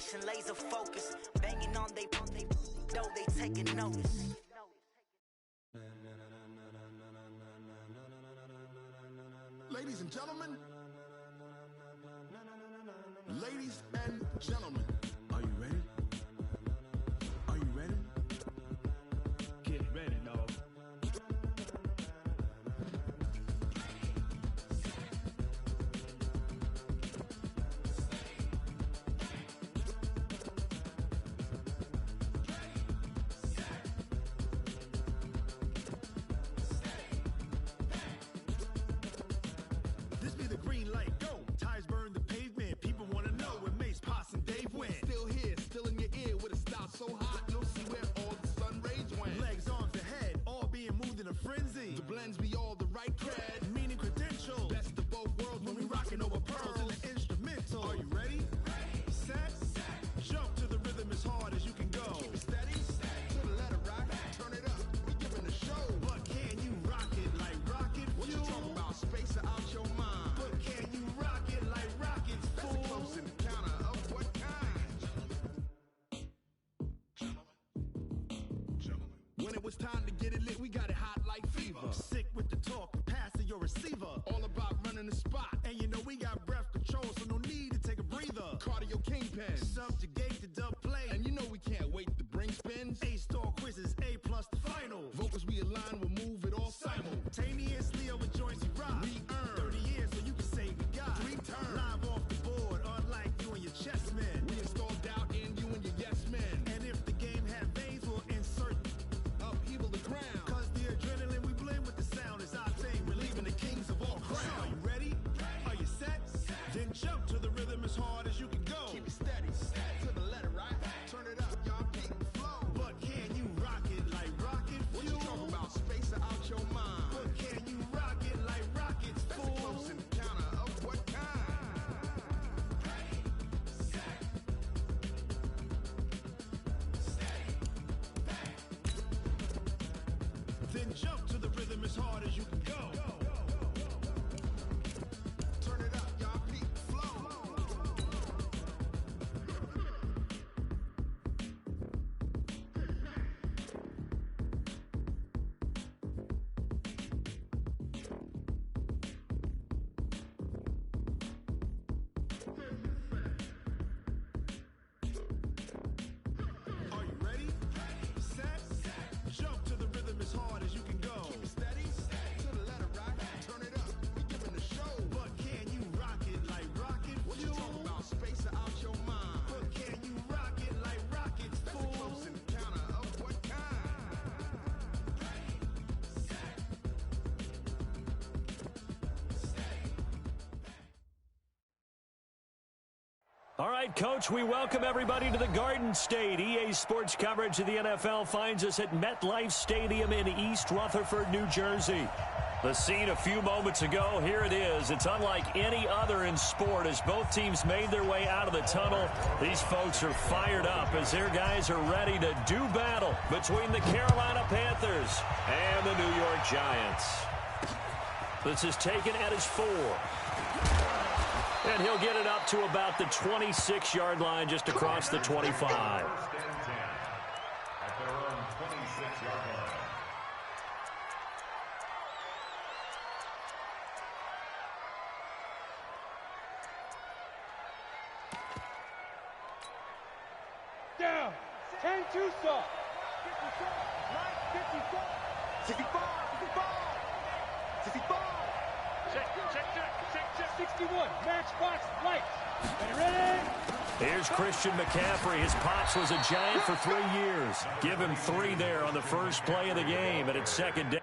concentration, laser focus. Banging on they though they taking notice. Ladies and gentlemen, ladies and gentlemen, are you ready? Are you ready? Get ready, dog. This be the green light, go. Tires burn the pavement. People wanna know where Mace, Potts, and Dave went. Still here, still in your ear with a style so hot, you'll see where all the sun rays went. Legs, arms, the head, all being moved in a frenzy. The blends be all the right cred, meaning credentials. Best of both worlds when we rockin' over pearls in the instrumental. Are you ready? Set, jump to the rhythm as hard as you can go. Keep it steady, to the letter right, turn it up, we giving the show. But can you rock it like rocket fuel? What you talking about, space out your mind? But can you rock it like rockets, fool? That's a close encounter of what kind? Gentlemen. When it was time to get it lit, we got it hot like fever. Sick with the talk, pass to your receiver. All about running the spot, and you know we got breath control, so no need to take a breather. Cardio kingpin, subjugate the dub play, and you know we can't wait to bring spins. A-star quizzes, A+ the final. Vocals we align, we'll move it all simultaneously over joints we rock. We earn 30 years, so you can say we got 3 turns. Live off the board, unlike you and your chess men. We install doubt in you and your yes men. And if the game had veins, we'll insert upheaval the ground. Cause the adrenaline we blend with the sound is our thing, relieving the kings of all crowns. So are you ready? Are you set? Then jump to the rhythm as hard as you can go. Keep it steady, to the letter right. Turn it up, y'all keep the flow. But can you rock it like rocket fuel? What you talking about, space out your mind? But can you rock it like rockets, fool? That's a close encounter of what kind? Then jump to the rhythm as hard as you can go. Turn it up, y'all keep the flow. Are you ready? Set, jump to the rhythm as hard as you can go. Keep it steady, to the letter right. Turn it up, we giving the show. But can you rock it like rocket fuel? What you talking about, space out your mind? But can you rock it like rockets, fool? That's a close encounter of what kind? All right, Coach, we welcome everybody to the Garden State. EA Sports coverage of the NFL finds us at MetLife Stadium in East Rutherford, New Jersey. The scene a few moments ago, here it is. It's unlike any other in sport as both teams made their way out of the tunnel. These folks are fired up as their guys are ready to do battle between the Carolina Panthers and the New York Giants. This is taken at his 4. And he'll get it up to about the 26-yard line just across the 25. At their own 26-yard line. Down. 10-2 saw. 54. 65. 65. Check. 61. Match box lights. Ready? Here's Christian McCaffrey. His pops was a Giant for 3 years. Give him 3 there on the first play of the game, and it's second down.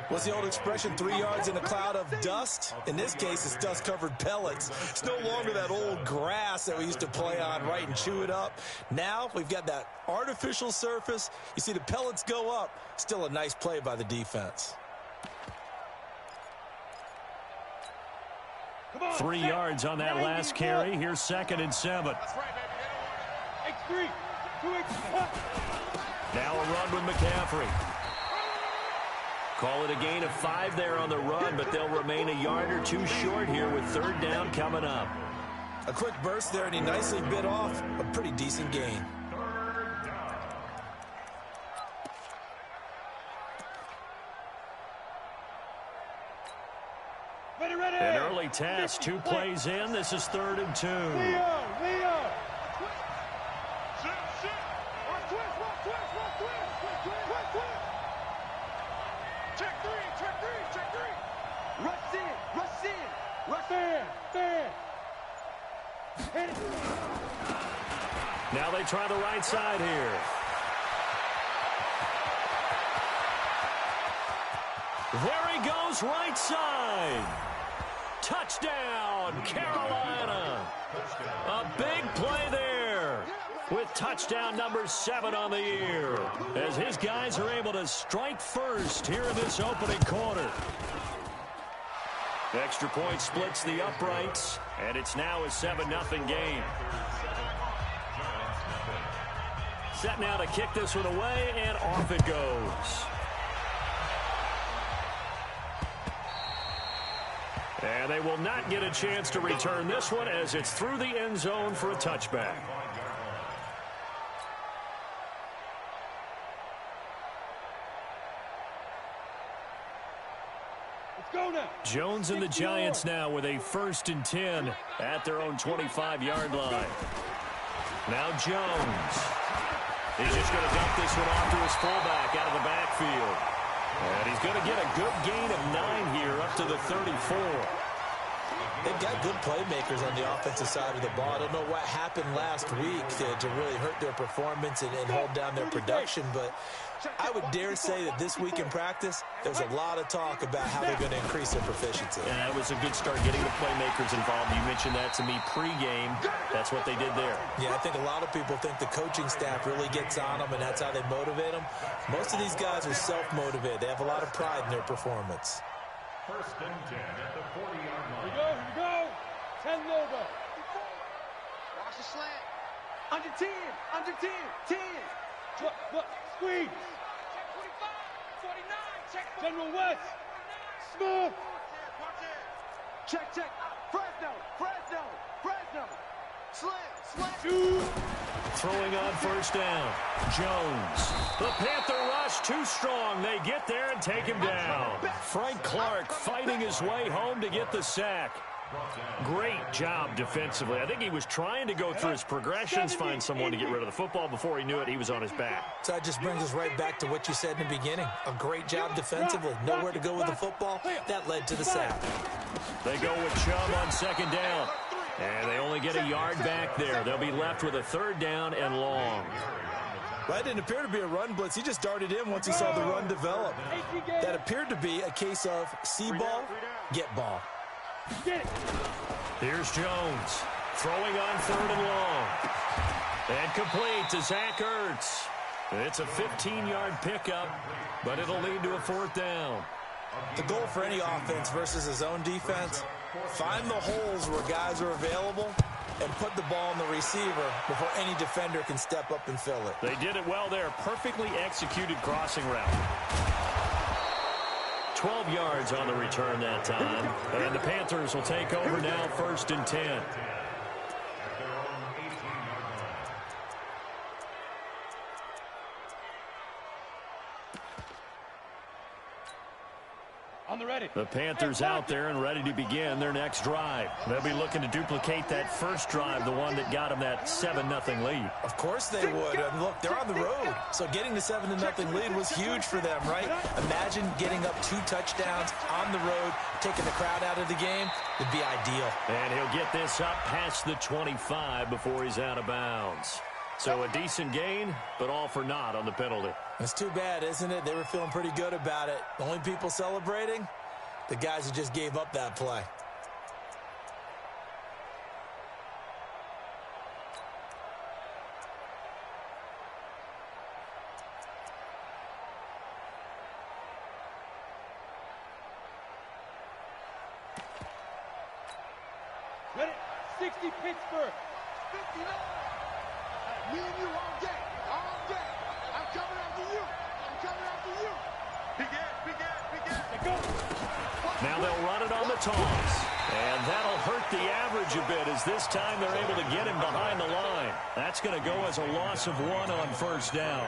What's the old expression, 3 yards in a cloud of dust? In this case, it's dust-covered pellets. It's no longer that old grass that we used to play on, right, and chew it up. Now we've got that artificial surface. You see the pellets go up. Still a nice play by the defense. 3 yards on that last carry. Here's 2nd and 7. X3, 2X. Now a run with McCaffrey. Call it a gain of 5 there on the run, but they'll remain a yard or 2 short here with 3rd down coming up. A quick burst there, and he nicely bit off a pretty decent gain. An early test, 2 plays in. This is 3rd and 2. Leo. Now they try the right side here. There he goes, right side. Touchdown, Carolina. A big play there with touchdown number 7 on the year as his guys are able to strike first here in this opening quarter. Extra point splits the uprights, and it's now a 7-0 game. Set now to kick this one away, and off it goes. And they will not get a chance to return this one as it's through the end zone for a touchback. Jones and the Giants now with a 1st and 10 at their own 25-yard line. Now Jones. He's just going to dump this one off to his fullback out of the backfield. And he's going to get a good gain of 9 here up to the 34. They've got good playmakers on the offensive side of the ball. I don't know what happened last week to really hurt their performance and hold down their production, but I would dare say that this week in practice, there's a lot of talk about how they're going to increase their proficiency. And that was a good start getting the playmakers involved. You mentioned that to me pregame. That's what they did there. Yeah, I think a lot of people think the coaching staff really gets on them, and that's how they motivate them. Most of these guys are self-motivated. They have a lot of pride in their performance. 1st and 10 at the 40-yard line. Here we go. 10 logo. Watch the slant. Under 10. Under 10. 10. Look. Squeeze. Check 45. 49. Check. General West. Smith. Check. Fresno. Slant. Throwing on 1st down. Jones. The Panther rush too strong. They get there and take him down. Frank Clark fighting his way home to get the sack. Great job defensively. I think he was trying to go through his progressions, find someone to get rid of the football. Before he knew it, he was on his back. So that just brings us right back to what you said in the beginning. A great job defensively. Nowhere to go with the football. That led to the sack. They go with Chubb on 2nd down. And they only get a yard back there. They'll be left with a 3rd down and long. Well, it didn't appear to be a run blitz. He just darted in once he saw the run develop. That appeared to be a case of see ball, get ball. Here's Jones throwing on 3rd and long. And complete to Zach Ertz. It's a 15-yard pickup, but it'll lead to a 4th down. The goal for any offense versus his own defense, find the holes where guys are available and put the ball on the receiver before any defender can step up and fill it. They did it well there. Perfectly executed crossing route. 12 yards on the return that time. And the Panthers will take over now 1st and 10. On the ready. The Panthers out there and ready to begin their next drive. They'll be looking to duplicate that first drive, the one that got them that 7-0 lead. Of course they would. And look, they're on the road. So getting the 7-0 lead was huge for them, right? Imagine getting up 2 touchdowns on the road, taking the crowd out of the game. It'd be ideal. And he'll get this up past the 25 before he's out of bounds. So a decent gain, but all for naught on the penalty. It's too bad, isn't it? They were feeling pretty good about it. The only people celebrating? The guys who just gave up that play. Ready? 60 Pittsburgh. 59. Me and you all day. All day. I'm coming after you. I'm coming after you. Let go. Now they'll run it on the toss. And that'll hurt the average a bit as this time they're able to get him behind the line. That's going to go as a loss of 1 on first down.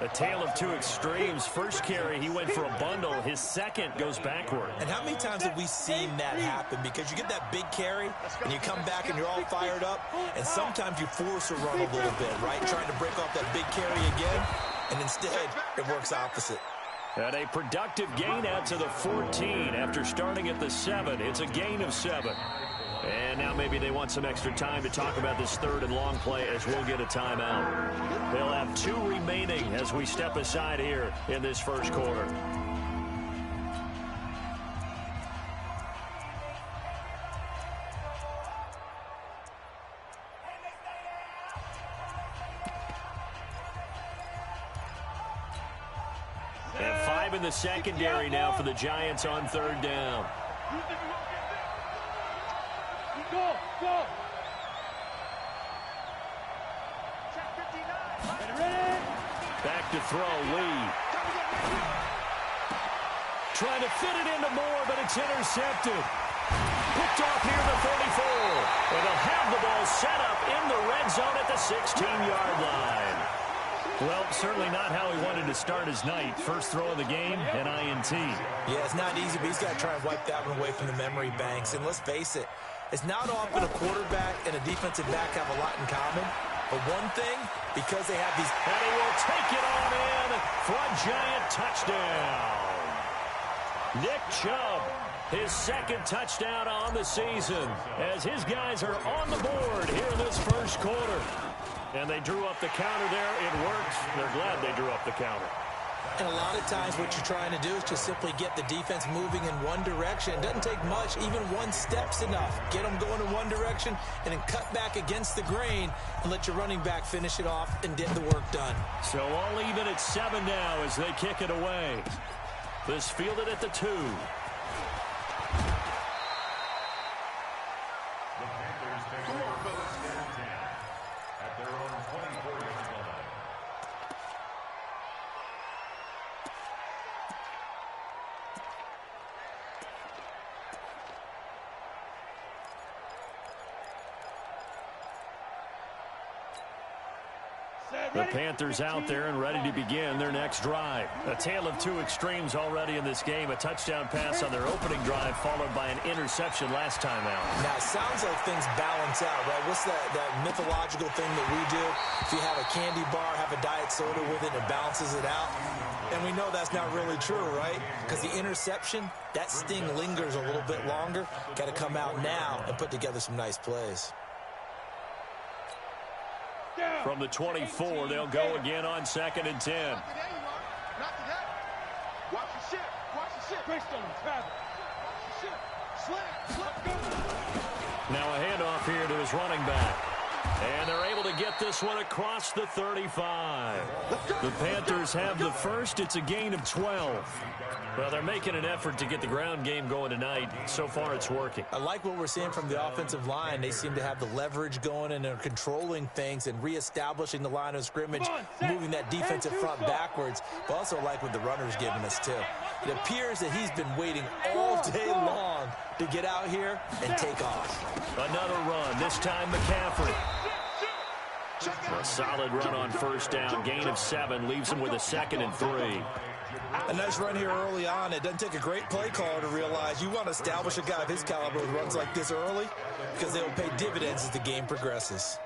A tale of two extremes. First carry, he went for a bundle. His second goes backward. And how many times have we seen that happen? Because you get that big carry, and you come back and you're all fired up, and sometimes you force a run a little bit, right? Trying to break off that big carry again, and instead it works opposite. And a productive gain out to the 14 after starting at the 7. It's a gain of 7. And now maybe they want some extra time to talk about this third and long play as we'll get a timeout. They'll have 2 remaining as we step aside here in this first quarter. And 5 in the secondary now for the Giants on third down. Go, go. Ready? Back to throw, Lee. Trying to fit it into Moore, but it's intercepted. Picked off near the 34. And they'll have the ball set up in the red zone at the 16-yard line. Well, certainly not how he wanted to start his night. First throw of the game, an INT. Yeah, it's not easy, but he's got to try and wipe that one away from the memory banks. And let's face it, it's not often a quarterback and a defensive back have a lot in common. But one thing, because they have these... And he will take it on in for a Giant touchdown. Nick Chubb, his second touchdown on the season, as his guys are on the board here in this first quarter. And they drew up the counter there. It worked. They're glad they drew up the counter. And a lot of times what you're trying to do is just simply get the defense moving in one direction. It doesn't take much. Even one step's enough. Get them going in one direction and then cut back against the grain and let your running back finish it off and get the work done. So all even at 7 now as they kick it away. This fielded at the 2. The Panthers out there and ready to begin their next drive. A tale of two extremes already in this game. A touchdown pass on their opening drive followed by an interception last time out. Now, it sounds like things balance out, right? What's that mythological thing that we do? If you have a candy bar, have a diet soda with it, it balances it out. And we know that's not really true, right? Because the interception, that sting lingers a little bit longer. Got to come out now and put together some nice plays. From the 24, they'll go again on 2nd and 10. Watch the ship. Watch the ship. Bristol, travel. Watch the ship. Slam. Now a handoff here to his running back. And they're able to get this one across the 35. The Panthers have the first. It's a gain of 12. Well, they're making an effort to get the ground game going tonight. So far, it's working. I like what we're seeing from the offensive line. They seem to have the leverage going, and they're controlling things and reestablishing the line of scrimmage, moving that defensive front backwards. But also like what the runner's giving us, too. It appears that he's been waiting all day long to get out here and take off. Another run, this time McCaffrey. A solid run on first down. Gain of 7 leaves him with a 2nd and 3. A nice run here early on. It doesn't take a great play caller to realize you want to establish a guy of his caliber who runs like this early because they will pay dividends as the game progresses.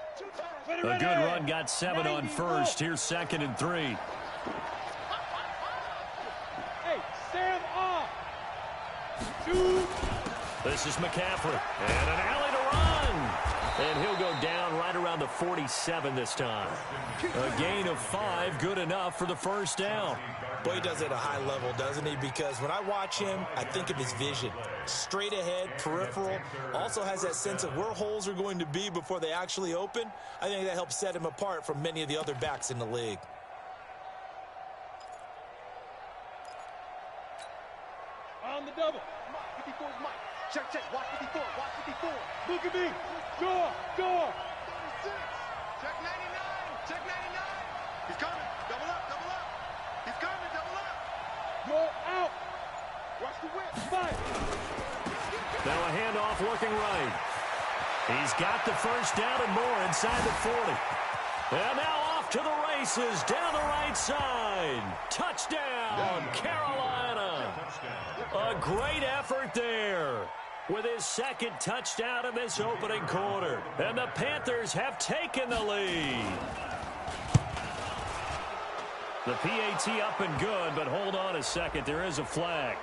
A good run, got 7 on first. Here's 2nd and 3. Hey, Sam off. 2. This is McCaffrey. And an alley to run. And he'll go down right around the 47 this time. A gain of 5, good enough for the first down. Boy, he does it at a high level, doesn't he? Because when I watch him, I think of his vision. Straight ahead, peripheral, also has that sense of where holes are going to be before they actually open. I think that helps set him apart from many of the other backs in the league. On the double. 54's Mike. Check, check. Watch 54. Watch 54. Look at me. Go, go. 36. Check 99. Check 99. He's coming. Double up, double up. He's coming. Double up. Go out. Watch the whip. 5. Now a handoff looking right. He's got the first down and more inside the 40. And now off to the races down the right side. Touchdown, Carolina. A great effort there with his second touchdown in this opening quarter. And the Panthers have taken the lead. The PAT up and good, but hold on a second. There is a flag.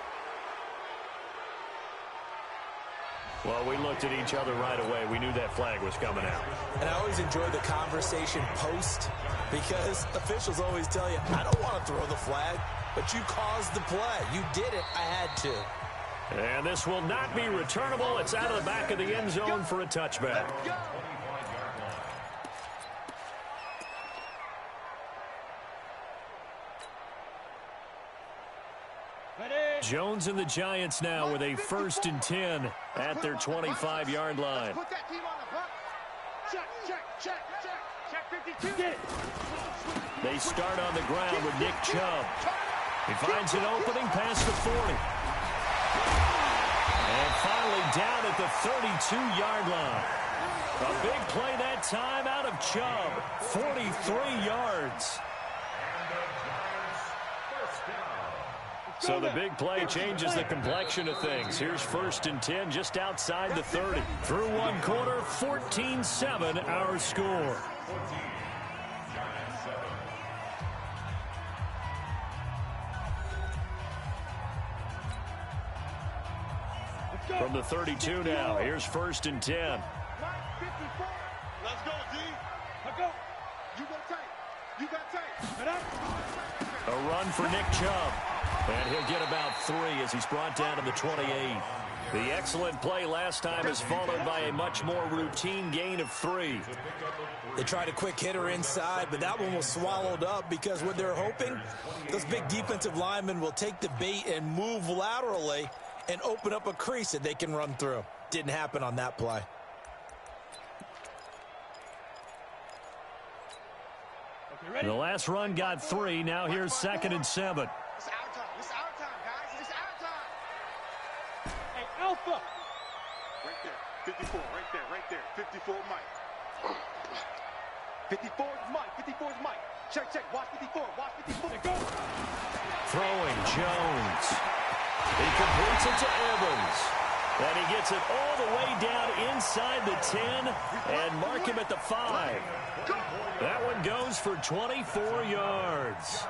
Well, we looked at each other right away. We knew that flag was coming out. And I always enjoy the conversation post because officials always tell you, I don't want to throw the flag, but you caused the play. You did it. I had to. And this will not be returnable. It's out of the back of the end zone for a touchback. Jones and the Giants now with a 1st and 10 at their 25-yard line. Put that team on the hunt. Check, check, check, check. Check 52. Get it. They start on the ground with Nick Chubb. He finds an opening past the 40. And finally down at the 32-yard line. A big play that time out of Chubb. 43 yards. So the big play changes the complexion of things. Here's 1st and 10 just outside the 30. Through one quarter, 14-7 our score. From the 32 now, here's 1st and 10. Let's go, D. Let's go. You go tight. You got tight. A run for Nick Chubb. And he'll get about 3 as he's brought down to the 28. The excellent play last time is followed by a much more routine gain of 3. They tried a quick hitter inside, but that one was swallowed up because what they're hoping, those big defensive linemen will take the bait and move laterally and open up a crease that they can run through. Didn't happen on that play. The last run got 3. Now here's 2nd and 7. It's our time. It's our time, guys. It's our time. Hey, Alpha. Right there. 54. Right there. Right there. 54 Mike. 54 is Mike. 54 is Mike. Check, check. Watch 54. Watch 54. Go. Throwing Jones. He completes it to Evans. And he gets it all the way down inside the 10 and mark him at the 5. That one goes for 24 yards.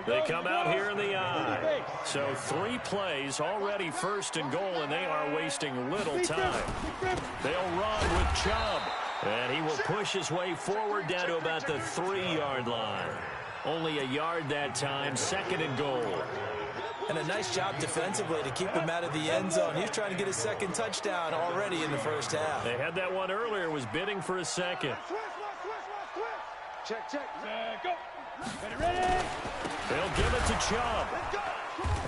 They come out here in the I. So 3 plays, already 1st and goal, and they are wasting little time. They'll run with Chubb. And he will push his way forward down to about the 3-yard line. Only a yard that time, 2nd and goal. And a nice job defensively to keep him out of the end zone. He's trying to get his 2nd touchdown already in the first half. They had that one earlier, was bidding for a 2nd. Check, check. Go. Ready. They'll give it to Chubb.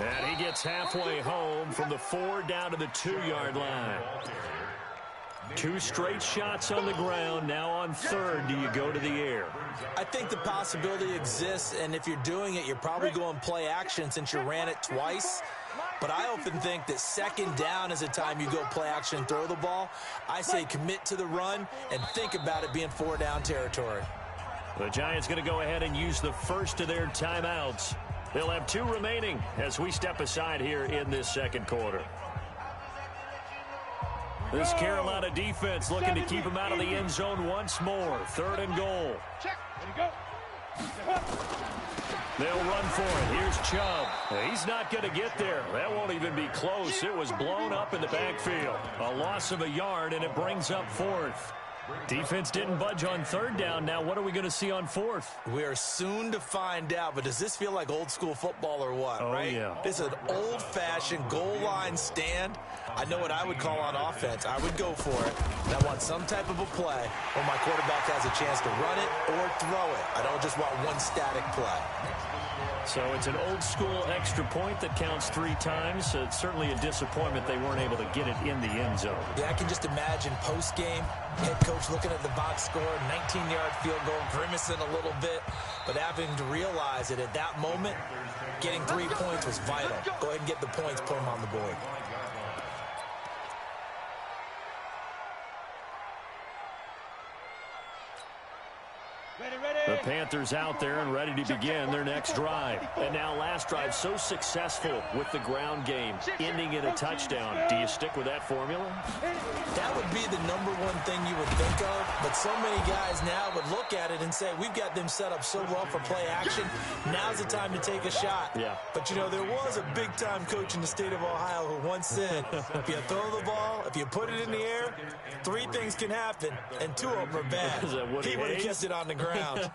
And he gets halfway home from the 4 down to the 2-yard line. 2 straight shots on the ground. Now on 3rd, do you go to the air? I think the possibility exists, and if you're doing it, you're probably going play action since you ran it twice. But I often think that 2nd down is a time you go play action and throw the ball. I say commit to the run and think about it being 4-down territory. The Giants going to go ahead and use the first of their timeouts. They'll have 2 remaining as we step aside here in this 2nd quarter. This Carolina defense looking to keep him out of the end zone once more. 3rd and goal. Check. Ready, go. They'll run for it. Here's Chubb. He's not going to get there. That won't even be close. It was blown up in the backfield. A loss of a yard, and it brings up fourth. Defense didn't budge on third down. Now what are we going to see on fourth? We are soon to find out, but does this feel like old school football or what, right? Yeah. This is an old-fashioned goal line stand. I know what I would call on offense. I would go for it. And I want some type of a play where my quarterback has a chance to run it or throw it. I don't just want one static play. So it's an old-school extra point that counts 3 times. It's certainly a disappointment they weren't able to get it in the end zone. Yeah, I can just imagine post-game, head coach looking at the box score, 19-yard field goal, grimacing a little bit, but having to realize that at that moment, getting 3 points was vital. Go ahead and get the points, put them on the board. The Panthers out there and ready to begin their next drive. And now last drive so successful with the ground game, ending in a touchdown. Do you stick with that formula? That would be the #1 thing you would think of, but so many guys now would look at it and say, we've got them set up so well for play action. Now's the time to take a shot. Yeah. But, you know, there was a big-time coach in the state of Ohio who once said, if you throw the ball, if you put it in the air, 3 things can happen, and 2 of them are bad. He would have kept it on the ground.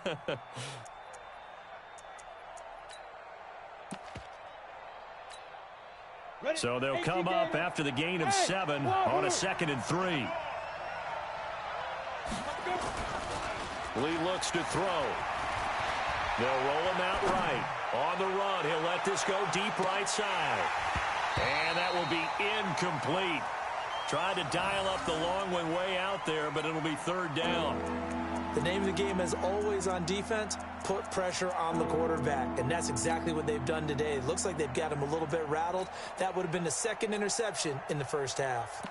So they'll come up after the gain of 7 on a 2nd and 3. Lee looks to throw. They'll roll him out right. On the run, he'll let this go deep right side. And that will be incomplete. Tried to dial up the long one way out there, but it'll be 3rd down. The name of the game, as always on defense, put pressure on the quarterback, and that's exactly what they've done today. It looks like they've got him a little bit rattled. That would have been the 2nd interception in the first half.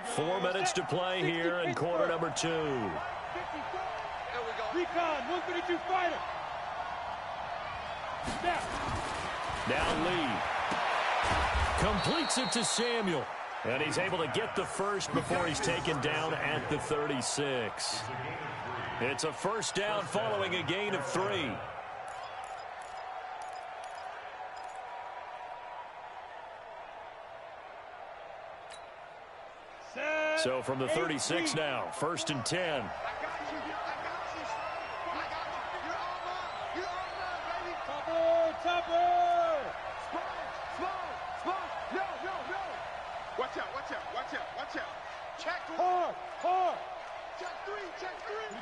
Four minutes to play here in quarter number 2. Recon, 152 fighter. Now Lee. Completes it to Samuel. And he's able to get the first before he's taken down at the 36. It's a 1st down following a gain of 3. So from the 36 now, 1st and 10. Watch out. Check 1. Hard. Check 3.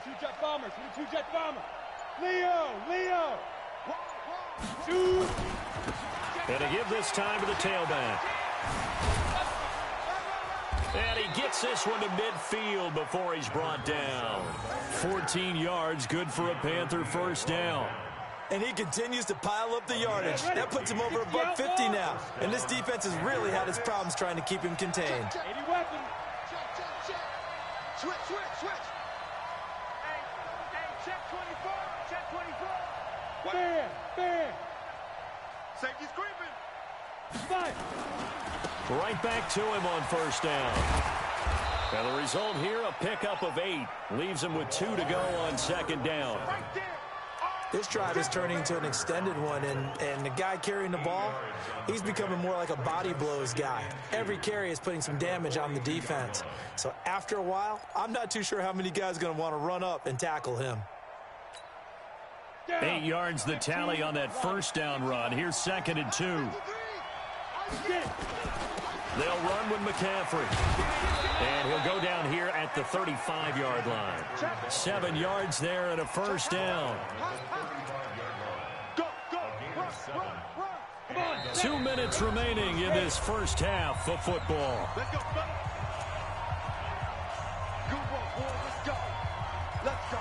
22 jet bomber. 22 jet bomber. Leo. 2. And to give this time to the tailback. And he gets this one to midfield before he's brought down. 14 yards, good for a Panther 1st down. And he continues to pile up the yardage. That puts him over $150 now. And this defense has really had its problems trying to keep him contained. 80 weapons. Check. Switch. Hey, check 24. Check 24. Bam. Safety's creeping. 5. Right back to him on 1st down. And the result here, a pickup of 8. Leaves him with 2 to go on 2nd down. Right there. This drive is turning into an extended one, and the guy carrying the ball, he's becoming more like a body blows guy. Every carry is putting some damage on the defense. So after a while, I'm not too sure how many guys are going to want to run up and tackle him. 8 yards the tally on that 1st down run. Here's 2nd and 2. They'll run with McCaffrey. And he'll go down here at the 35-yard line. 7 yards there and a 1st down. Go. Run. 2 minutes remaining in this 1st half of football. Let's go, fellas. Good work, boy. Let's go.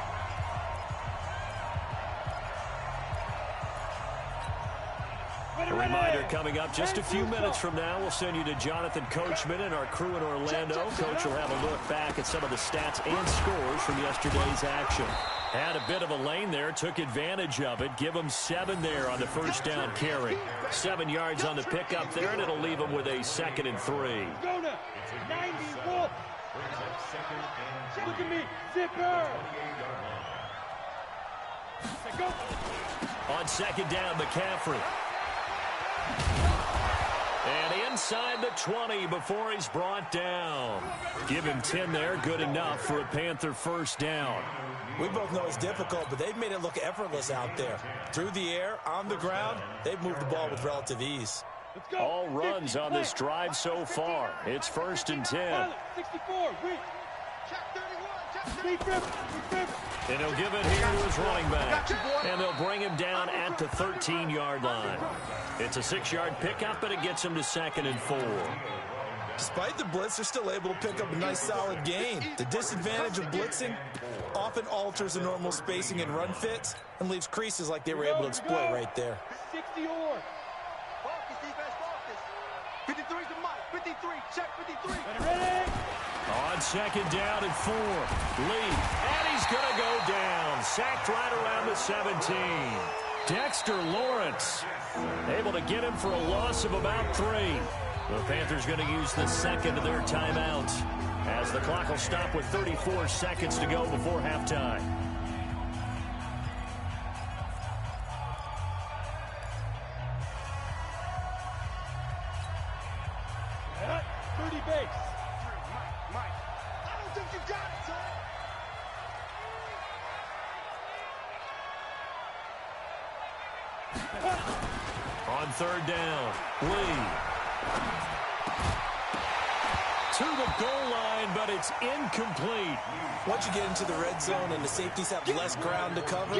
A reminder coming up just a few minutes from now. We'll send you to Jonathan Coachman and our crew in Orlando. Coach will have a look back at some of the stats and scores from yesterday's action. Had a bit of a lane there, took advantage of it. Give him 7 there on the first down carry. 7 yards on the pickup there, and it'll leave him with a 2nd and 3. Go now. 90 Wolf. Look at me. Zipper. Go. On 2nd down, McCaffrey. And inside the 20 before he's brought down. Give him 10 there, good enough for a Panther first down. We both know it's difficult, but they've made it look effortless out there. Through the air, on the ground, they've moved the ball with relative ease. Let's go. All runs on this drive so far. It's 1st and 10. 64. Wait. And he'll give it here to his running back. And they'll bring him down at the 13-yard line. It's a 6-yard pickup, but it gets him to 2nd and 4. Despite the blitz, they're still able to pick up a nice solid gain. The disadvantage of blitzing often alters the normal spacing and run fits and leaves creases like they were able to exploit right there. 60 or. Focus, defense, focus. 53's the mic. 53, check 53. Ready? On 2nd down and 4. Lee, and he's going to go down. Sacked right around the 17. Dexter Lawrence able to get him for a loss of about 3. The Panthers going to use the 2nd of their timeout as the clock will stop with 34 seconds to go before halftime. Yeah, 30 base. Mike, I don't think you got it, son. On 3rd down, Lee. To the goal line, but it's incomplete. Once you get into the red zone and the safeties have less ground to cover,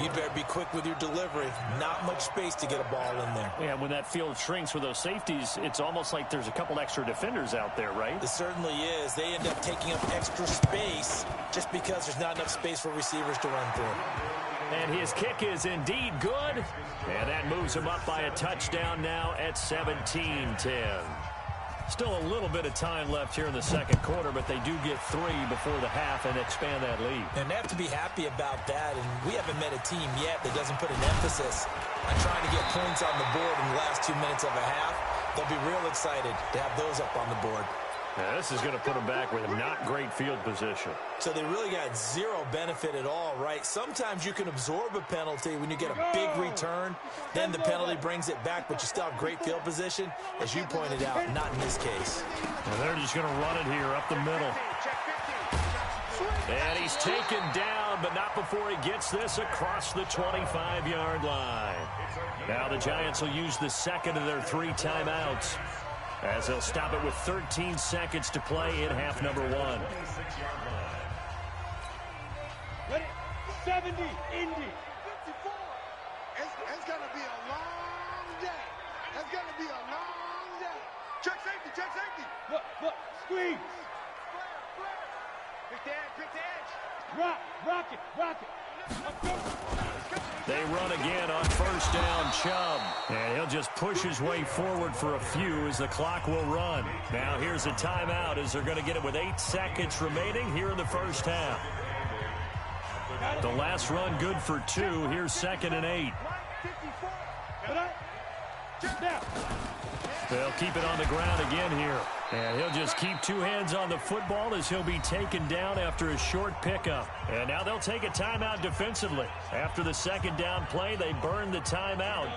you better be quick with your delivery. Not much space to get a ball in there. Yeah, when that field shrinks for those safeties, it's almost like there's a couple extra defenders out there, right? It certainly is. They end up taking up extra space just because there's not enough space for receivers to run through. And his kick is indeed good. And that moves him up by a touchdown now at 17-10. Still a little bit of time left here in the 2nd quarter, but they do get 3 before the half and expand that lead. And they have to be happy about that. And we haven't met a team yet that doesn't put an emphasis on trying to get points on the board in the last 2 minutes of a half. They'll be real excited to have those up on the board. Now, this is going to put them back with not great field position. So they really got 0 benefit at all, right? Sometimes you can absorb a penalty when you get a big return. Then the penalty brings it back, but you still have great field position. As you pointed out, not in this case. And they're just going to run it here up the middle. And he's taken down, but not before he gets this across the 25-yard line. Now the Giants will use the 2nd of their 3 timeouts, as they'll stop it with 13 seconds to play in half number 1. Ready? 70, Indy. 54. It's going to be a long day. It's going to be a long day. Check safety, check safety. Look, squeeze. Flare. Pick the edge. Rock it. Let's go. They run again on 1st down, Chubb. And he'll just push his way forward for a few as the clock will run. Now here's a timeout as they're going to get it with 8 seconds remaining here in the first half. The last run good for 2. Here's 2nd and 8. Now. They'll keep it on the ground again here. And he'll just keep 2 hands on the football as he'll be taken down after a short pickup. And now they'll take a timeout defensively. After the 2nd down play, they burn the timeout,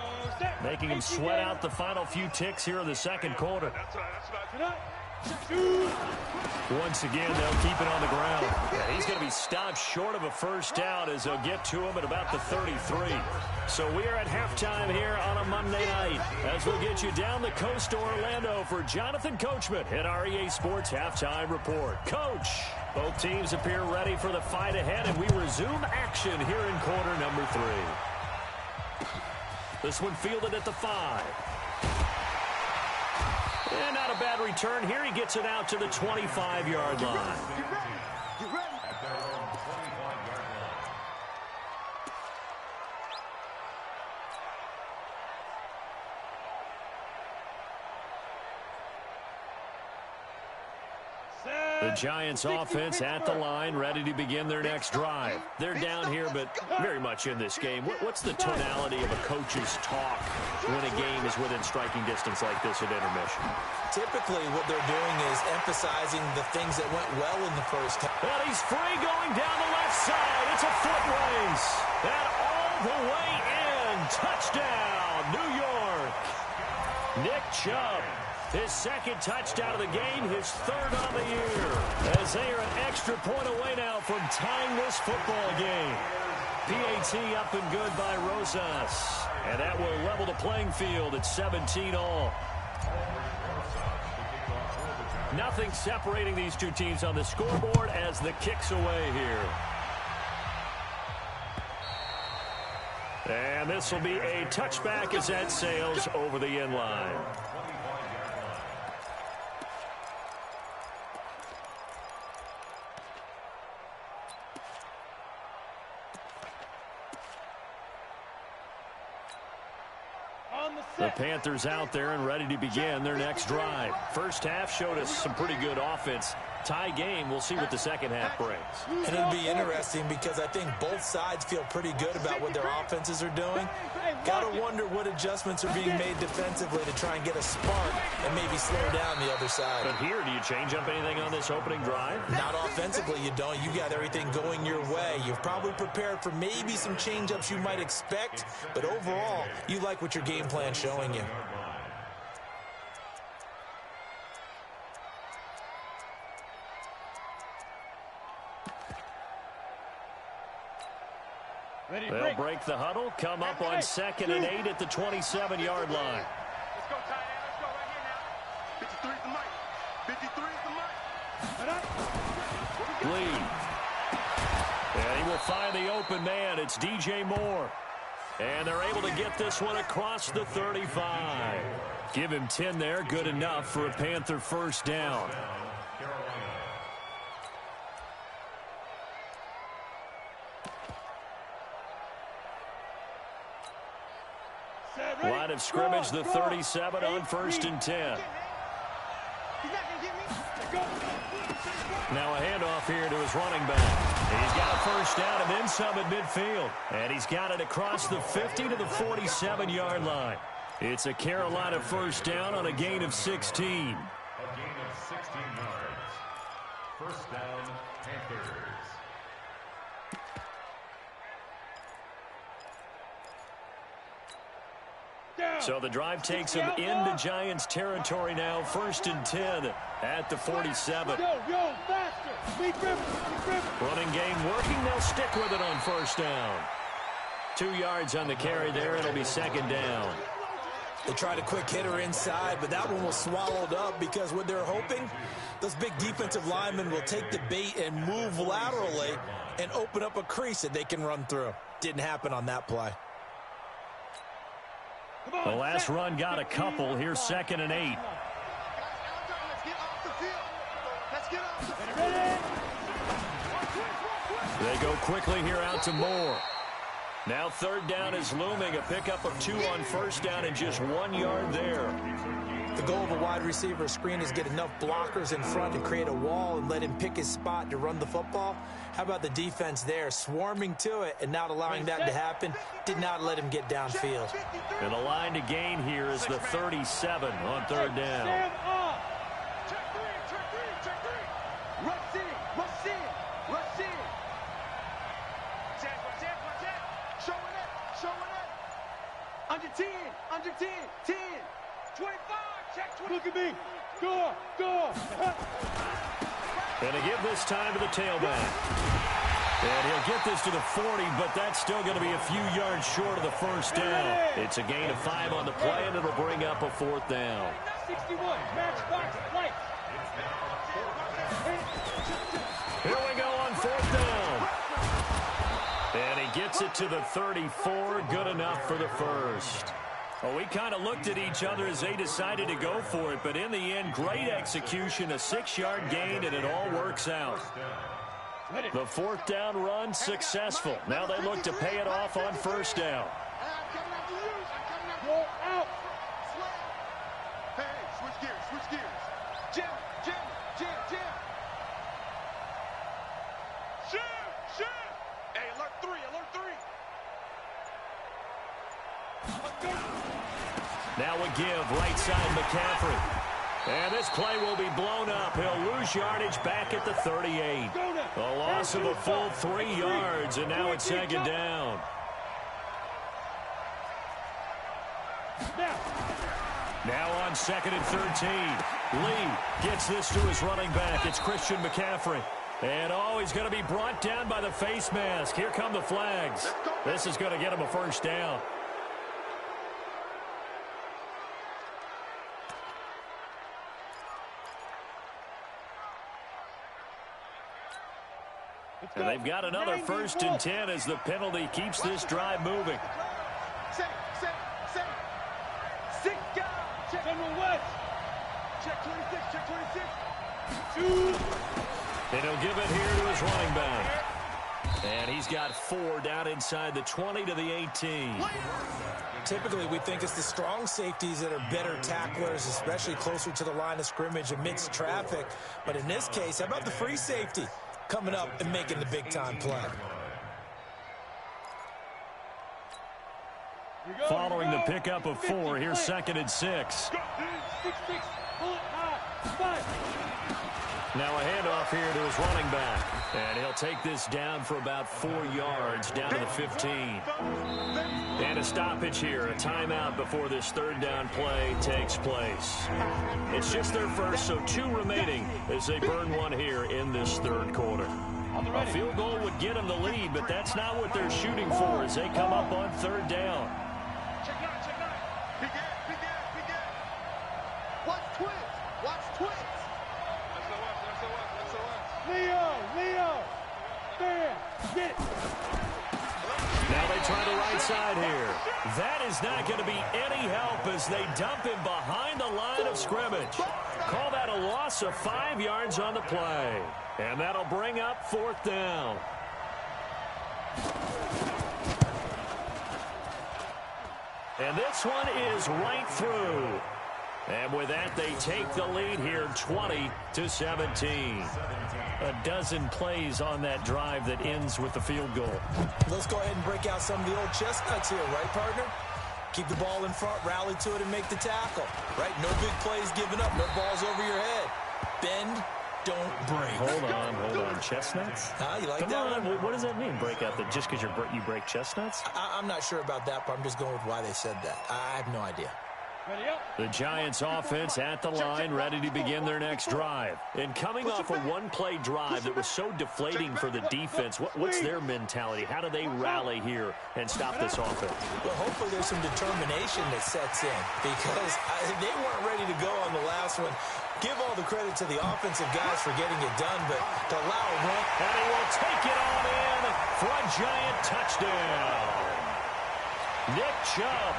making him sweat out the final few ticks here in the 2nd quarter. Once again, they'll keep it on the ground. And he's going to be stopped short of a first down as they'll get to him at about the 33. So we are at halftime here on a Monday night as we'll get you down the coast to Orlando for Jonathan Coachman at our EA Sports Halftime Report. Coach, both teams appear ready for the fight ahead, and we resume action here in quarter number 3. This one fielded at the 5. And not a bad return here. He gets it out to the 25-yard line. Get ready. The Giants offense at the line, ready to begin their next drive. They're down here, but very much in this game. What's the tonality of a coach's talk when a game is within striking distance like this at intermission? Typically, what they're doing is emphasizing the things that went well in the first half. Well, he's free going down the left side. It's a foot race. And all the way in. Touchdown, New York. Nick Chubb. His second touchdown of the game, his third on the year. As they are an extra point away now from tying this football game. PAT up and good by Rosas. And that will level the playing field at 17 all. Nothing separating these two teams on the scoreboard as the kick's away here. And this will be a touchback as that sails over the end line. The Panthers out there and ready to begin their next drive. First half showed us some pretty good offense. Tie game. We'll see what the second half brings. And it'll be interesting because I think both sides feel pretty good about what their offenses are doing. Got to wonder what adjustments are being made defensively to try and get a spark and maybe slow down the other side. But here, do you change up anything on this opening drive? Not offensively, you don't. You got everything going your way. You've probably prepared for maybe some change-ups you might expect, but overall, you like what your game plan's showing you. They'll break the huddle, come up on 2nd and 8 at the 27-yard line. Let's go, tight end. Let's go right here now. 53 is the mic. 53 is the mic. Lee. And he will find the open man. It's DJ Moore. And they're able to get this one across the 35. Give him 10 there. Good enough for a Panther first down. Line of scrimmage, the 37 on 1st and 10. Now a handoff here to his running back. He's got a first down and then some at midfield. And he's got it across the 50 to the 47-yard line. It's a Carolina first down on a gain of 16. A gain of 16 yards. First down, Panthers. So the drive takes him into Giants territory now. 1st and 10 at the 47. Go, faster. Running game working. They'll stick with it on first down. 2 yards on the carry there. It'll be 2nd down. They tried a quick hitter inside, but that one was swallowed up because what they're hoping, those big defensive linemen will take the bait and move laterally and open up a crease that they can run through. Didn't happen on that play. The last run got a couple. Here's 2nd and 8. They go quickly here out to Moore. Now 3rd down is looming. A pickup of 2 on first down and just 1 yard there. The goal of a wide receiver screen is get enough blockers in front to create a wall and let him pick his spot to run the football. How about the defense there, swarming to it and not allowing that to happen? Did not let him get downfield. And the line to gain here is the 37 on 3rd down. Check three. Rush in. Check. Showing it. Under 10. 10. 25. Check 20. Look at me. Go. And to give this time to the tailback. And he'll get this to the 40, but that's still going to be a few yards short of the first down. It's a gain of 5 on the play, and it'll bring up a 4th down. 61. Matchbox right. Here we go on 4th down. And he gets it to the 34. Good enough for the first. Well, we kind of looked at each other as they decided to go for it, but in the end, great execution, a 6-yard gain, and it all works out. The 4th down run successful. Now they look to pay it off on first down. Go out. Hey, switch gears. Jim. Hey, alert 3, alert 3. Now a give, right side McCaffrey. And this play will be blown up. He'll lose yardage back at the 38. A loss of a full 3 yards, and now it's second down. Now on 2nd and 13. Lee gets this to his running back. It's Christian McCaffrey. And, he's going to be brought down by the face mask. Here come the flags. This is going to get him a first down. And they've got another 1st and 10 as the penalty keeps this drive moving. Set. Sit down. Check. General West. Check 26, check 26. And he'll give it here to his running back. And he's got 4 down inside the 20 to the 18. Typically, we think it's the strong safeties that are better tacklers, especially closer to the line of scrimmage amidst traffic. But in this case, how about the free safety coming up and making the big-time play? Following the pickup of 4, here's 2nd and 6. 6-6, bullet high, 5. Now a handoff here to his running back. And he'll take this down for about 4 yards, down to the 15. And a stoppage here, a timeout before this 3rd down play takes place. It's just their first, so 2 remaining as they burn 1 here in this 3rd quarter. A field goal would get them the lead, but that's not what they're shooting for as they come up on 3rd down. Check 9. Begin. Watch twins. SOS. Leo. Stand. Get it. Now they try the right side here. That is not going to be any help as they dump him behind the line of scrimmage. Call that a loss of 5 yards on the play. And that'll bring up 4th down. And this one is right through. And with that, they take the lead here 20-17. A dozen plays on that drive that ends with the field goal. Let's go ahead and break out some of the old chestnuts here, right, partner? Keep the ball in front, rally to it, and make the tackle. Right? No big plays given up, no balls over your head. Bend, don't break. Hold on. Chestnuts? You like Come that on. one? What does that mean, break out? That just because you break chestnuts? I'm not sure about that, but I'm just going with why they said that. I have no idea. Ready up. The Giants offense at the line, ready to begin their next drive. And coming off a one-play drive that was so deflating for the defense, what's their mentality? How do they rally here and stop this offense? Well, hopefully there's some determination that sets in because they weren't ready to go on the last one. Give all the credit to the offensive guys for getting it done, but to allow a run. And he will take it on in for a Giant touchdown. Nick Chubb,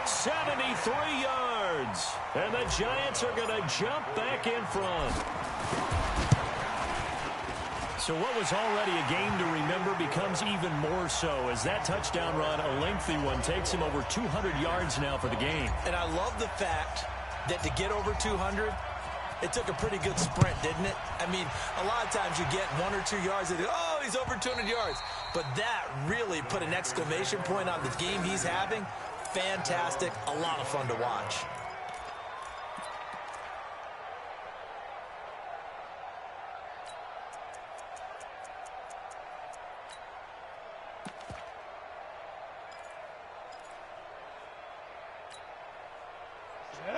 73 yards. And the Giants are going to jump back in front. So what was already a game to remember becomes even more so as that touchdown run, a lengthy one, takes him over 200 yards now for the game. And I love the fact that to get over 200, it took a pretty good sprint, didn't it? I mean, a lot of times you get 1 or 2 yards and, oh, he's over 200 yards. But that really put an exclamation point on the game he's having. Fantastic. A lot of fun to watch.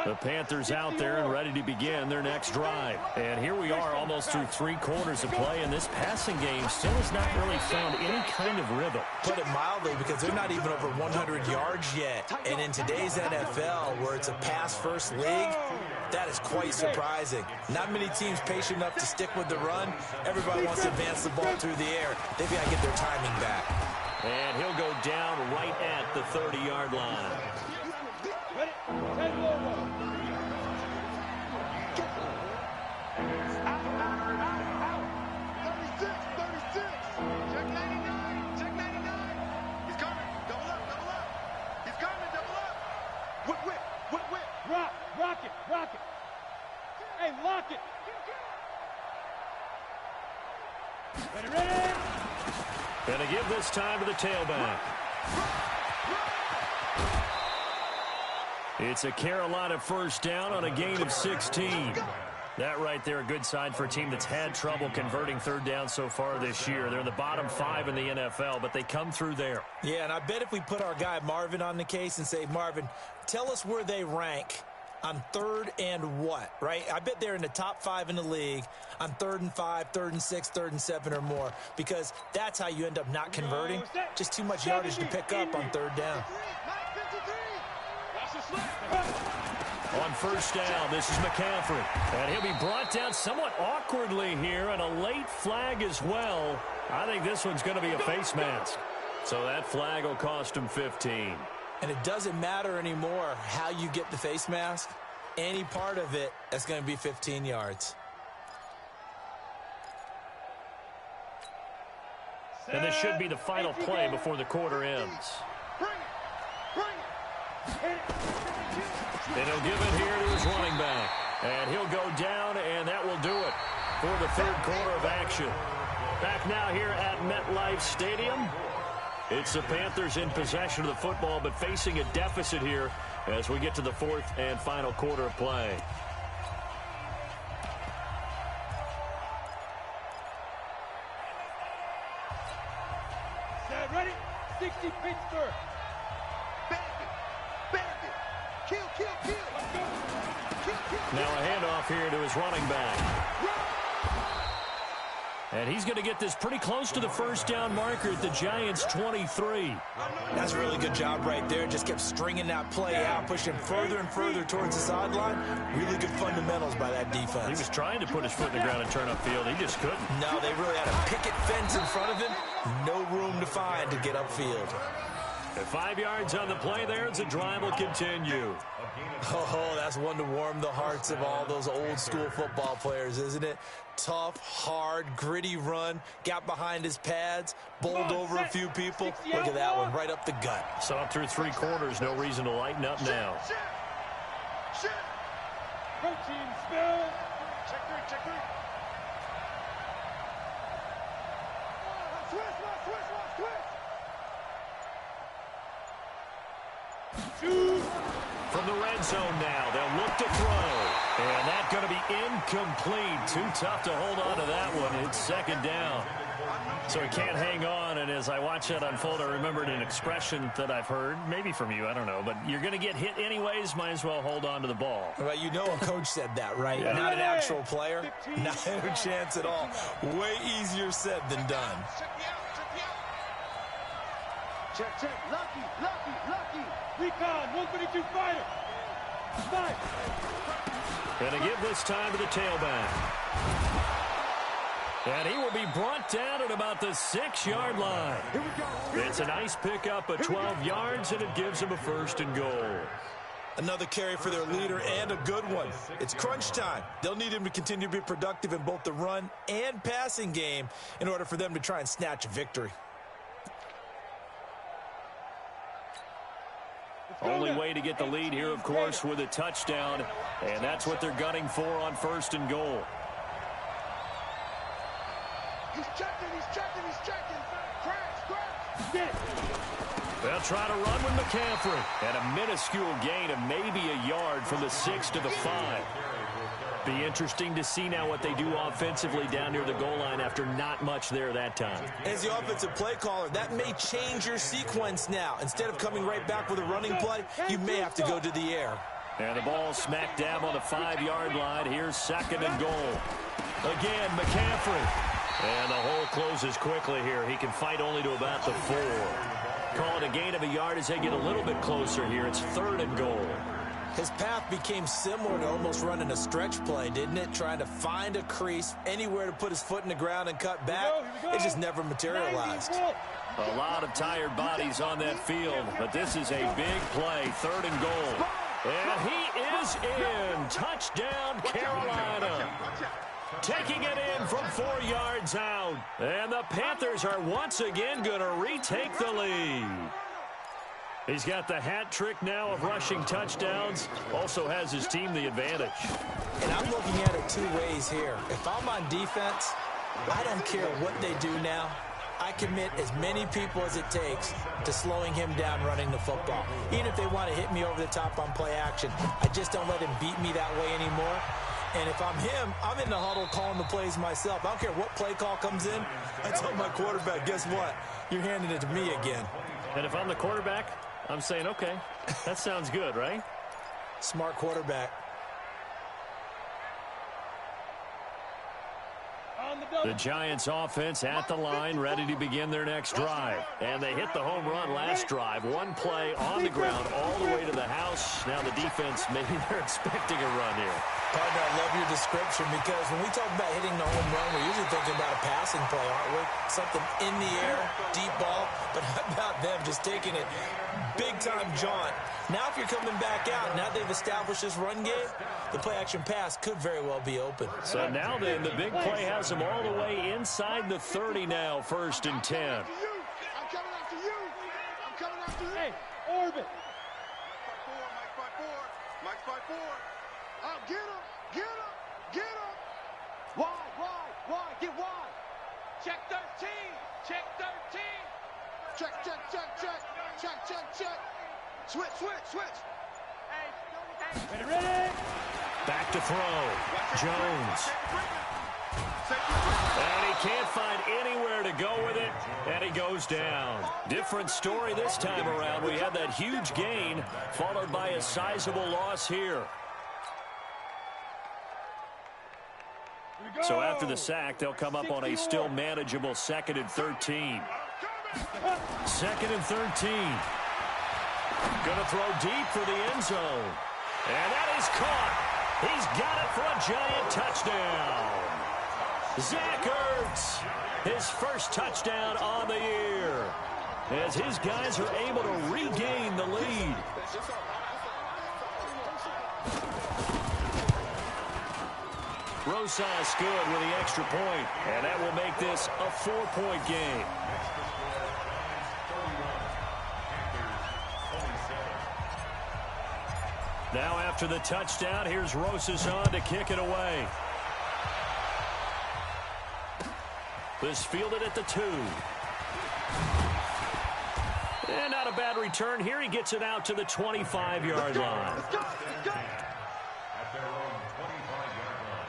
The Panthers out there and ready to begin their next drive. And here we are almost through 3 quarters of play, and this passing game still has not really found any kind of rhythm. Put it mildly, because they're not even over 100 yards yet. And in today's NFL, where it's a pass-first league, that is quite surprising. Not many teams patient enough to stick with the run. Everybody wants to advance the ball through the air. They've got to get their timing back. And he'll go down right at the 30-yard line. Ready? 10 low. Rock it. Hey, lock it. Ready. And Going to give this time to the tailback. It's a Carolina first down on a gain of 16. That right there, a good sign for a team that's had trouble converting third down so far this year. They're in the bottom 5 in the NFL, but they come through there. Yeah, and I bet if we put our guy Marvin on the case and say, Marvin, tell us where they rank on third and what, right? I bet they're in the top 5 in the league on 3rd and 5, 3rd and 6, 3rd and 7 or more, because that's how you end up not converting. Just too much yardage to pick up on third down. On first down, this is McCaffrey. And he'll be brought down somewhat awkwardly here, and a late flag as well. I think this one's going to be a face mask. So that flag will cost him 15. And it doesn't matter anymore how you get the face mask. Any part of it, that's going to be 15 yards. And this should be the final play before the quarter ends. And he'll give it here to his running back. And he'll go down, and that will do it for the third quarter of action. Back now here at MetLife Stadium. It's the Panthers in possession of the football, but facing a deficit here as we get to the fourth and final quarter of play. Set, ready? 60 Pittsburgh. Kill, kill, kill. Now a handoff here to his running back. And he's going to get this pretty close to the first down marker at the Giants' 23. That's a really good job right there. Just kept stringing that play out, pushing further and further towards the sideline. Really good fundamentals by that defense. He was trying to put his foot in the ground and turn upfield. He just couldn't. No, they really had a picket fence in front of him. No room to find to get upfield. At 5 yards on the play there, the drive will continue. Oh, that's one to warm the hearts of all those old school football players, isn't it? Tough, hard, gritty run, got behind his pads, bowled over a few people. Look at that one, right up the gut. Saw through 3 quarters, no reason to lighten up now. Protein spill. Check 3, check 3. From the red zone now, they'll look to throw. And that's going to be incomplete. Too tough to hold on to that one. It's second down. So he can't hang on, and as I watch that unfold, I remembered an expression that I've heard, maybe from you, I don't know, but you're going to get hit anyways, might as well hold on to the ball. Well, you know a coach said that, right? Yeah. Not an actual player. Not a chance at all. Way easier said than done. Check, check. Lucky, lucky, lucky. Recon, 152 fighter. Snipe. Going to give this time to the tailback. And he will be brought down at about the 6-yard line. It's a nice pickup of 12 yards, and it gives him a first and goal. Another carry for their leader, and a good one. It's crunch time. They'll need him to continue to be productive in both the run and passing game in order for them to try and snatch a victory. Only way to get the lead here, of course, with a touchdown, and that's what they're gunning for on first and goal. He's checking, he's checking, he's checking. Crash, Get. They'll try to run with McCaffrey. And a minuscule gain of maybe a yard from the 6 to the 5. Be interesting to see now what they do offensively down near the goal line after not much there that time. As the offensive play caller, that may change your sequence now. Instead of coming right back with a running play, you may have to go to the air. And the ball smack dab on the 5-yard line. Here's second and goal. Again, McCaffrey. And the hole closes quickly here. He can fight only to about the 4. Call it a gain of a yard as they get a little bit closer here. It's third and goal. His path became similar to almost running a stretch play, didn't it? Trying to find a crease, anywhere to put his foot in the ground and cut back. It just never materialized. A lot of tired bodies on that field, but this is a big play, third and goal. And he is in. Touchdown, Carolina. Taking it in from 4 yards out. And the Panthers are once again going to retake the lead. He's got the hat trick now of rushing touchdowns. Also has his team the advantage. And I'm looking at it 2 ways here. If I'm on defense, I don't care what they do now. I commit as many people as it takes to slowing him down running the football. Even if they want to hit me over the top on play action, I just don't let him beat me that way anymore. And if I'm him, I'm in the huddle calling the plays myself. I don't care what play call comes in. I tell my quarterback, guess what? You're handing it to me again. And if I'm the quarterback, I'm saying, okay, that sounds good, right? Smart quarterback. The Giants offense at the line, ready to begin their next drive. And they hit the home run last drive. One play on the ground all the way to the house. Now the defense, maybe they're expecting a run here. Partner, I love your description because when we talk about hitting the home run, we're usually thinking about a passing play, aren't we? Something in the air, deep ball. But how about them just taking it big-time jaunt? Now if you're coming back out, now they've established this run game, the play-action pass could very well be open. So now then, the big play has them all the way inside the 30 now, 1st and 10. I'm coming after you. I'm coming after you. Hey, orbit. Mike 5-4. Oh, get him. Get him. Get him. Wide. Get wide. Check 13. Check 13. Check. Switch. Ready. Back to throw. Jones. And he can't find anywhere to go with it, and he goes down. Different story this time around. We had that huge gain, followed by a sizable loss here. So after the sack, they'll come up on a still manageable 2nd and 13. 2nd and 13. Going to throw deep for the end zone. And that is caught. He's got it for a Giant touchdown. Zach Ertz, his first touchdown on the year, as his guys are able to regain the lead. Rosas good with the extra point, and that will make this a 4-point game. Now after the touchdown, here's Rosas on to kick it away. This fielded at the 2. And not a bad return here. He gets it out to the 25-yard line. Let's go. At their own 25-yard line.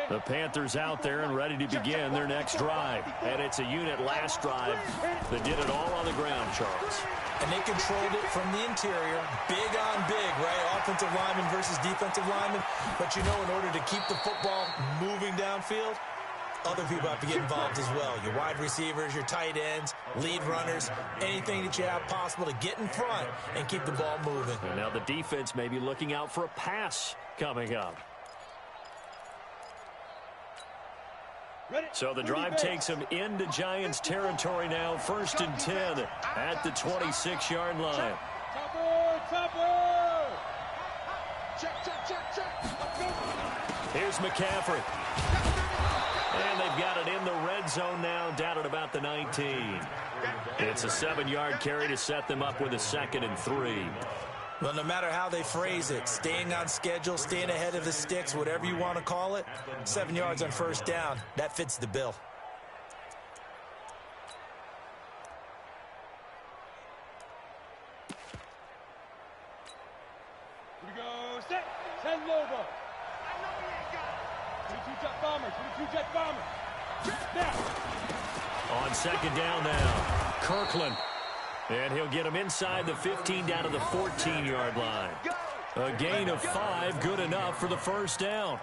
The Panthers out there and ready to begin their next drive. And it's a unit last drive that did it all on the ground, Charles. And they controlled it from the interior, big on big, right? Offensive lineman versus defensive lineman. But you know, in order to keep the football moving downfield, other people have to get involved as well. Your wide receivers, your tight ends, lead runners, anything that you have possible to get in front and keep the ball moving. And now the defense may be looking out for a pass coming up. So the drive takes them into Giants territory now. 1st and 10 at the 26-yard line. Topper. Check. Here's McCaffrey. And they've got it in the red zone now, down at about the 19. It's a 7-yard carry to set them up with a 2nd and 3. Well, no matter how they phrase it, staying on schedule, staying ahead of the sticks, whatever you want to call it, 7 yards on 1st down, that fits the bill. Here we go. Set. 10 Lobo. 22 jet bomber. Now. On 2nd down now, Kirkland. And he'll get him inside the 15 down to the 14-yard line. A gain of 5, good enough for the 1st down.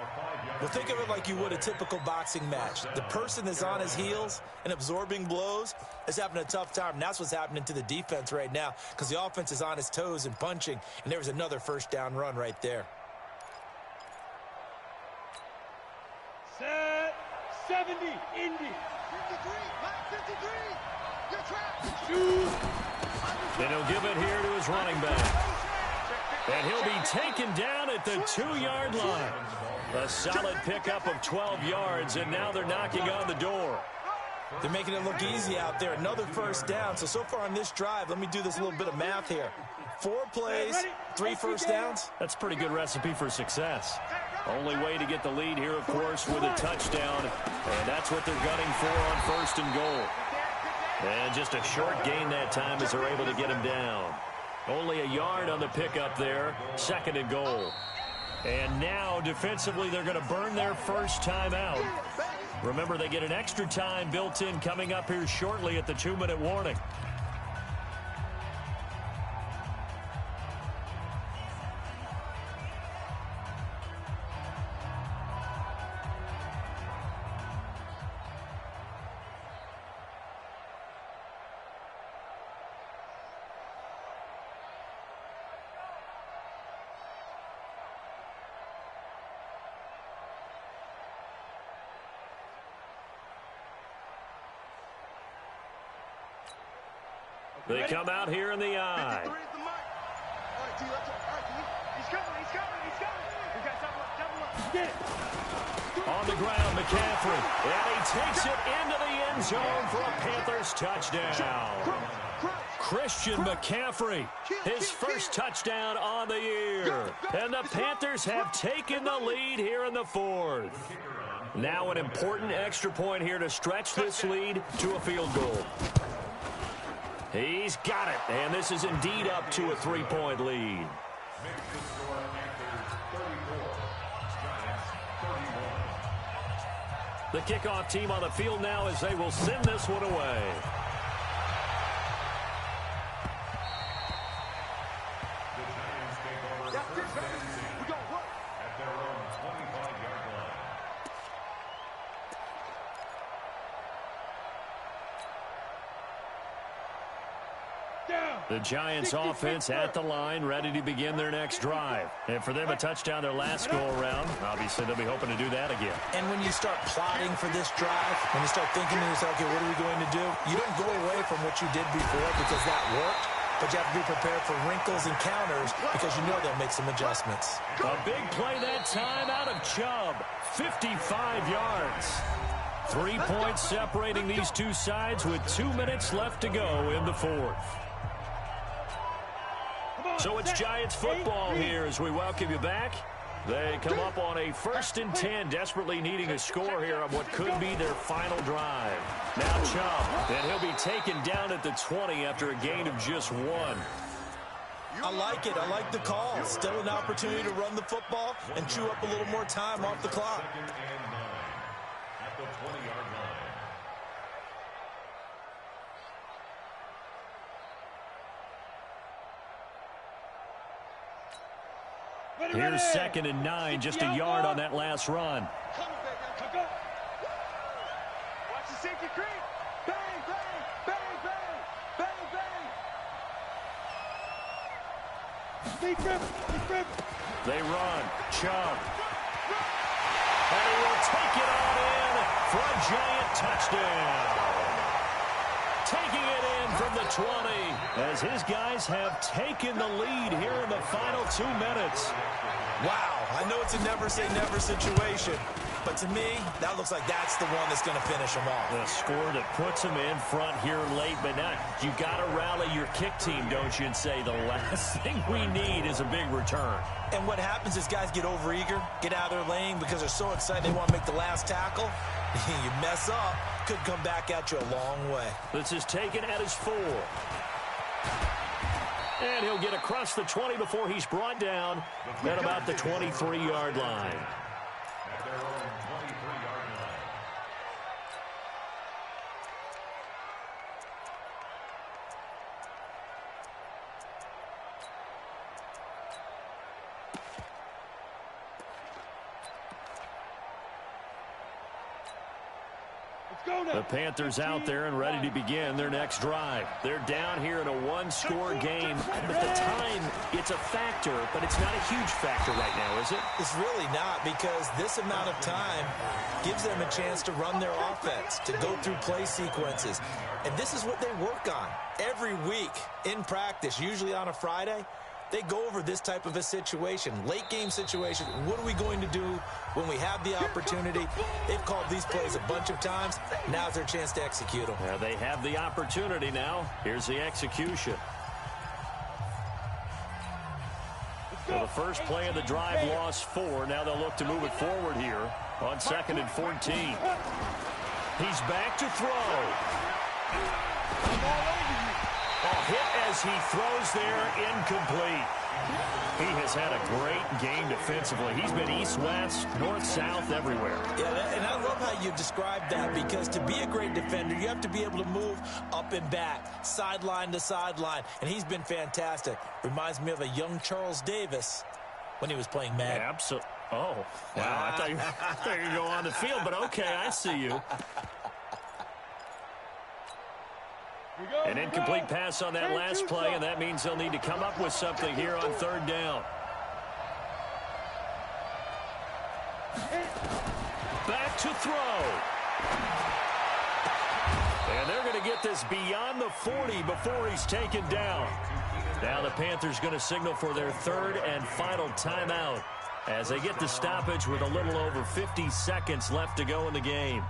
Well, think of it like you would a typical boxing match. The person that's on his heels and absorbing blows is having a tough time. And that's what's happening to the defense right now because the offense is on his toes and punching. And there was another 1st down run right there. Set. 70. Indy. 53. 53. You're trapped. Shoot. And he'll give it here to his running back. And he'll be taken down at the 2-yard line. A solid pickup of 12 yards, and now they're knocking on the door. They're making it look easy out there. Another first down. So far on this drive, let me do this little bit of math here. 4 plays, 3 first downs. That's a pretty good recipe for success. Only way to get the lead here, of course, with a touchdown. And that's what they're gunning for on 1st and goal. And just a short gain that time as they're able to get him down. Only a yard on the pickup there. 2nd and goal. And now, defensively, they're going to burn their first time out. Remember, they get an extra time built in coming up here shortly at the 2-minute warning. They come out here in the eye. On the ground, McCaffrey. And he takes it into the end zone for a Panthers touchdown. Christian McCaffrey, his first touchdown on the year. And the Panthers have taken the lead here in the 4th. Now an important extra point here to stretch this lead to a field goal. He's got it, and this is indeed up to a 3-point lead. The kickoff team on the field now as they will send this one away. The Giants offense at the line, ready to begin their next drive. And for them, a touchdown their last go-around. Obviously, they'll be hoping to do that again. And when you start plotting for this drive, when you start thinking to yourself, okay, what are we going to do? You don't go away from what you did before because that worked, but you have to be prepared for wrinkles and counters because you know they'll make some adjustments. A big play that time out of Chubb, 55 yards. 3 points separating these two sides with 2 minutes left to go in the 4th. So it's Giants football here as we welcome you back. They come up on a 1st and 10, desperately needing a score here on what could be their final drive. Now Chubb, and he'll be taken down at the 20 after a gain of just 1. I like it. I like the call. Still an opportunity to run the football and chew up a little more time off the clock. At the 20-yard line. Here's 2nd and 9, just a yard on that last run. Watch the safety creep. Bang, bang, bang, bang, bang, bang. They run. Chubb. And he will take it on in for a Giant touchdown. Taking it in from the 20 as his guys have taken the lead here in the final 2 minutes. Wow, I know it's a never-say-never situation, but to me, that looks like that's the one that's going to finish them off. The score that puts them in front here late, but now you got to rally your kick team, don't you, and say the last thing we need is a big return. And what happens is guys get overeager, get out of their lane because they're so excited they want to make the last tackle. You mess up, could come back at you a long way. This is taken at his 4. And he'll get across the 20 before he's brought down at about the 23-yard line. At their own 23-yard line. The Panthers out there and ready to begin their next drive. They're down here in a 1-score game. But the time, it's a factor, but it's not a huge factor right now, is it? It's really not, because this amount of time gives them a chance to run their offense, to go through play sequences. And this is what they work on every week in practice, usually on a Friday. they go over this type of a situation, late game situation. What are we going to do when we have the opportunity? They've called these plays a bunch of times. Now's their chance to execute them. Yeah, they have the opportunity now. Here's the execution. So the first play of the drive lost 4. Now they'll look to move it forward here on 2nd and 14. He's back to throw. Hit as he throws there, incomplete. He has had a great game defensively. He's been east-west, north-south, everywhere. Yeah, and I love how you described that, because to be a great defender, you have to be able to move up and back, sideline to sideline, and he's been fantastic. Reminds me of a young Charles Davis when he was playing Madden. Absolutely. Oh, wow. I thought you were going to go on the field, but okay, I see you. An incomplete pass on that last play, and that means they'll need to come up with something here on 3rd down. Back to throw. And they're going to get this beyond the 40 before he's taken down. Now the Panthers going to signal for their 3rd and final timeout as they get the stoppage with a little over 50 seconds left to go in the game.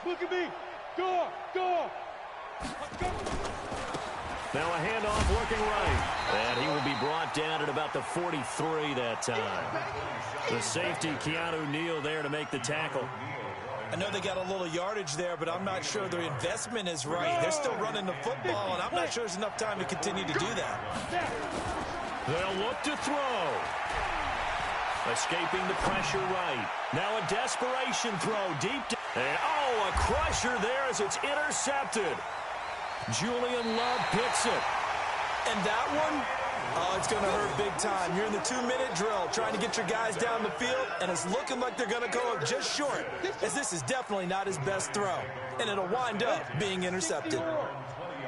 Look at me. Go. Now a handoff looking right. And he will be brought down at about the 43 that time. The safety, Keanu Neal, there to make the tackle. I know they got a little yardage there, but I'm not sure their investment is right. They're still running the football, and I'm not sure there's enough time to continue to do that. They'll look to throw. Escaping the pressure right. Now a desperation throw deep. And, a crusher there as it's intercepted. Julian Love picks it. And that one, it's going to hurt big time. You're in the 2-minute drill trying to get your guys down the field, and it's looking like they're going to go up just short, as this is definitely not his best throw, and it'll wind up being intercepted.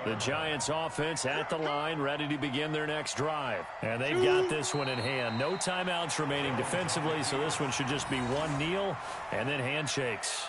The Giants offense at the line, ready to begin their next drive. And they've got this one in hand. No timeouts remaining defensively, so this one should just be one kneel and then handshakes.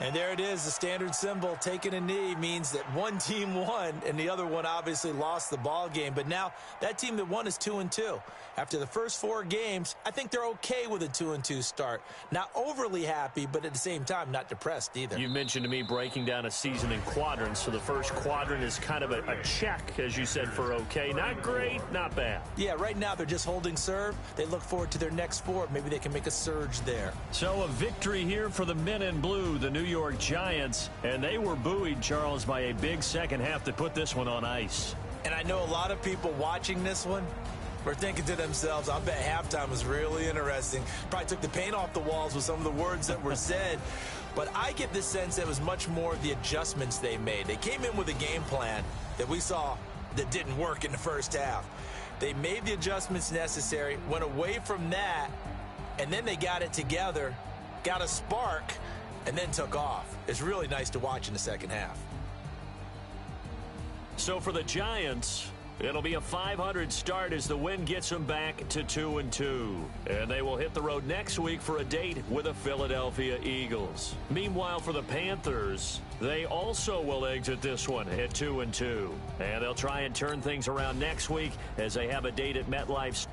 And there it is, the standard symbol. Taking a knee means that one team won, and the other one obviously lost the ball game. But now that team that won is 2-2. After the first 4 games, I think they're okay with a 2-2 start. Not overly happy, but at the same time, not depressed either. You mentioned to me breaking down a season in quadrants. So the first quadrant is kind of a check, as you said, for okay. Not great, not bad. Yeah, right now they're just holding serve. They look forward to their next 4. Maybe they can make a surge there. So a victory here for the men in blue, the New York Giants. And they were buoyed, Charles, by a big second half that put this one on ice. And I know a lot of people watching this one were thinking to themselves, I bet halftime was really interesting. Probably took the paint off the walls with some of the words that were said. But I get the sense that it was much more of the adjustments they made. They came in with a game plan that we saw that didn't work in the first half. They made the adjustments necessary, went away from that, and then they got it together, got a spark, and then took off. It's really nice to watch in the second half. So for the Giants, it'll be a .500 start as the win gets them back to 2-2. And they will hit the road next week for a date with the Philadelphia Eagles. Meanwhile, for the Panthers, they also will exit this one at 2-2. And they'll try and turn things around next week as they have a date at MetLife.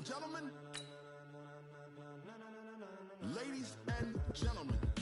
gentlemen. Ladies and gentlemen.